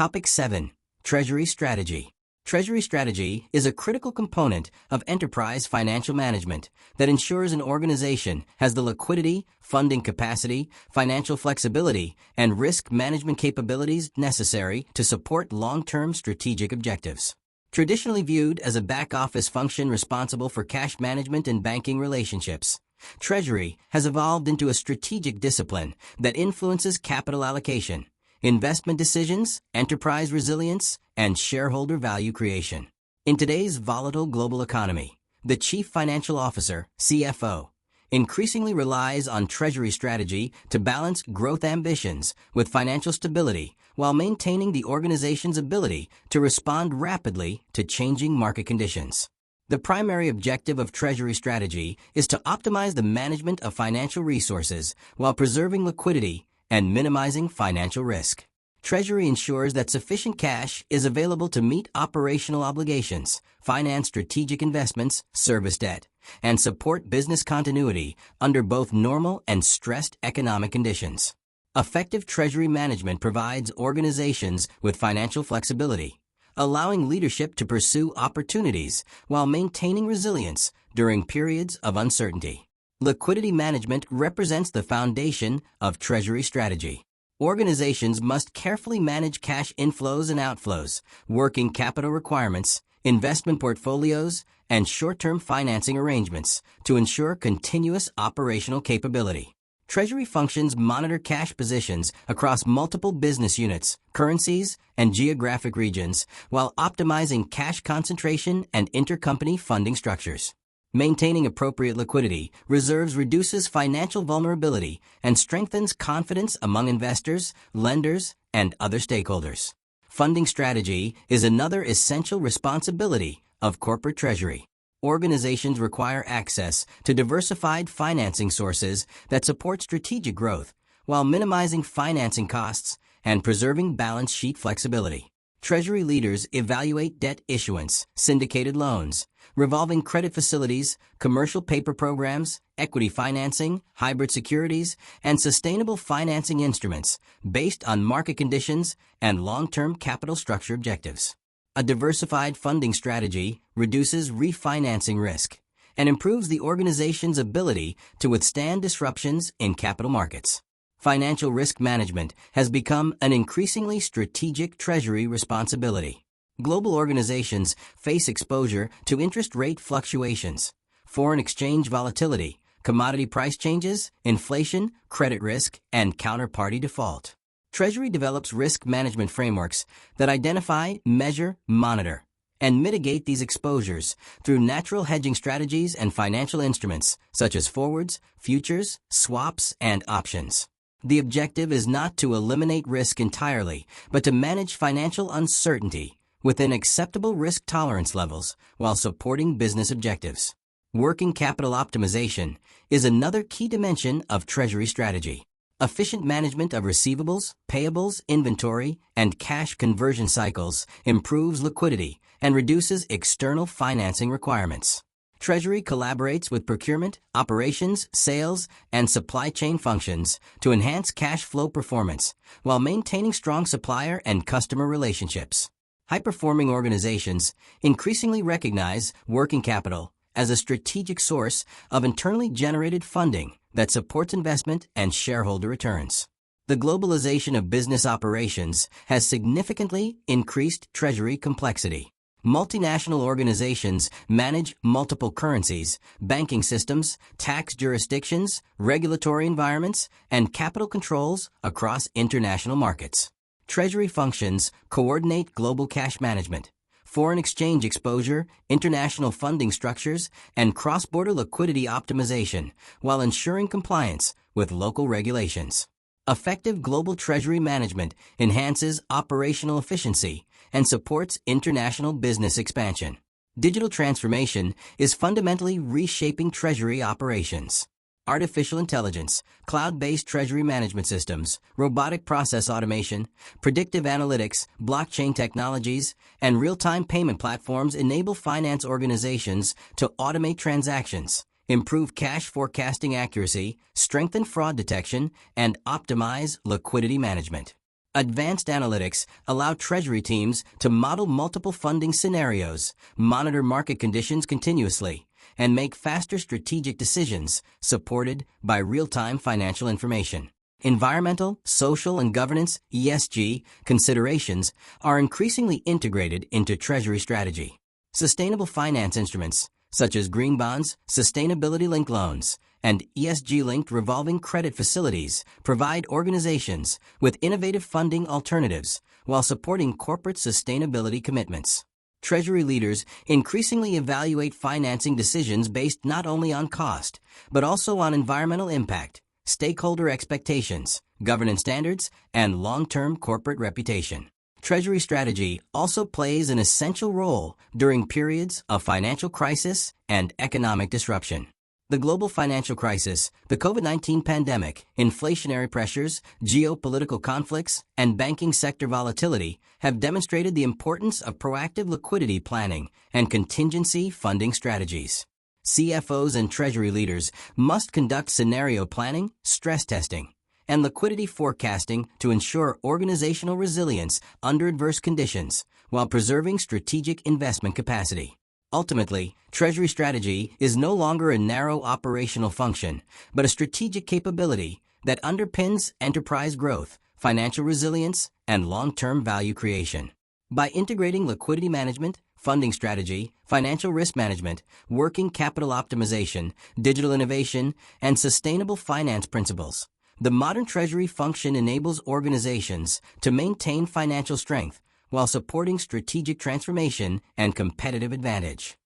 Topic 7. Treasury Strategy. Treasury strategy is a critical component of enterprise financial management that ensures an organization has the liquidity, funding capacity, financial flexibility, and risk management capabilities necessary to support long-term strategic objectives. Traditionally viewed as a back-office function responsible for cash management and banking relationships, Treasury has evolved into a strategic discipline that influences capital allocation, investment decisions, enterprise resilience, and shareholder value creation. In today's volatile global economy, the Chief Financial Officer, CFO, increasingly relies on Treasury strategy to balance growth ambitions with financial stability while maintaining the organization's ability to respond rapidly to changing market conditions. The primary objective of Treasury strategy is to optimize the management of financial resources while preserving liquidity and minimizing financial risk. Treasury ensures that sufficient cash is available to meet operational obligations, finance strategic investments, service debt, and support business continuity under both normal and stressed economic conditions. Effective Treasury management provides organizations with financial flexibility, allowing leadership to pursue opportunities while maintaining resilience during periods of uncertainty. Liquidity management represents the foundation of Treasury strategy. Organizations must carefully manage cash inflows and outflows, working capital requirements, investment portfolios, and short-term financing arrangements to ensure continuous operational capability. Treasury functions monitor cash positions across multiple business units, currencies, and geographic regions while optimizing cash concentration and intercompany funding structures. Maintaining appropriate liquidity reserves reduces financial vulnerability and strengthens confidence among investors, lenders, and other stakeholders. Funding strategy is another essential responsibility of corporate treasury. Organizations require access to diversified financing sources that support strategic growth while minimizing financing costs and preserving balance sheet flexibility. Treasury leaders evaluate debt issuance, syndicated loans, revolving credit facilities, commercial paper programs, equity financing, hybrid securities, and sustainable financing instruments based on market conditions and long-term capital structure objectives. A diversified funding strategy reduces refinancing risk and improves the organization's ability to withstand disruptions in capital markets. Financial risk management has become an increasingly strategic Treasury responsibility. Global organizations face exposure to interest rate fluctuations, foreign exchange volatility, commodity price changes, inflation, credit risk, and counterparty default. Treasury develops risk management frameworks that identify, measure, monitor, and mitigate these exposures through natural hedging strategies and financial instruments such as forwards, futures, swaps, and options. The objective is not to eliminate risk entirely, but to manage financial uncertainty within acceptable risk tolerance levels while supporting business objectives. Working capital optimization is another key dimension of Treasury strategy. Efficient management of receivables, payables, inventory, and cash conversion cycles improves liquidity and reduces external financing requirements. Treasury collaborates with procurement, operations, sales, and supply chain functions to enhance cash flow performance while maintaining strong supplier and customer relationships. High-performing organizations increasingly recognize working capital as a strategic source of internally generated funding that supports investment and shareholder returns. The globalization of business operations has significantly increased Treasury complexity. Multinational organizations manage multiple currencies, banking systems, tax jurisdictions, regulatory environments, and capital controls across international markets. Treasury functions coordinate global cash management, foreign exchange exposure, international funding structures, and cross-border liquidity optimization while ensuring compliance with local regulations. Effective global treasury management enhances operational efficiency and supports international business expansion. Digital transformation is fundamentally reshaping treasury operations. Artificial intelligence, cloud-based treasury management systems, robotic process automation, predictive analytics, blockchain technologies, and real-time payment platforms enable finance organizations to automate transactions, improve cash forecasting accuracy, strengthen fraud detection, and optimize liquidity management. Advanced analytics allow Treasury teams to model multiple funding scenarios, monitor market conditions continuously, and make faster strategic decisions supported by real-time financial information. Environmental, social, and governance (ESG) considerations are increasingly integrated into Treasury strategy. Sustainable finance instruments, such as green bonds, sustainability-linked loans, and ESG-linked revolving credit facilities, provide organizations with innovative funding alternatives while supporting corporate sustainability commitments. Treasury leaders increasingly evaluate financing decisions based not only on cost, but also on environmental impact, stakeholder expectations, governance standards, and long-term corporate reputation. Treasury strategy also plays an essential role during periods of financial crisis and economic disruption. The global financial crisis, the COVID-19 pandemic, inflationary pressures, geopolitical conflicts, and banking sector volatility have demonstrated the importance of proactive liquidity planning and contingency funding strategies. CFOs and Treasury leaders must conduct scenario planning, stress testing, and liquidity forecasting to ensure organizational resilience under adverse conditions while preserving strategic investment capacity. Ultimately, Treasury strategy is no longer a narrow operational function, but a strategic capability that underpins enterprise growth, financial resilience, and long-term value creation. By integrating liquidity management, funding strategy, financial risk management, working capital optimization, digital innovation, and sustainable finance principles, the modern Treasury function enables organizations to maintain financial strength while supporting strategic transformation and competitive advantage.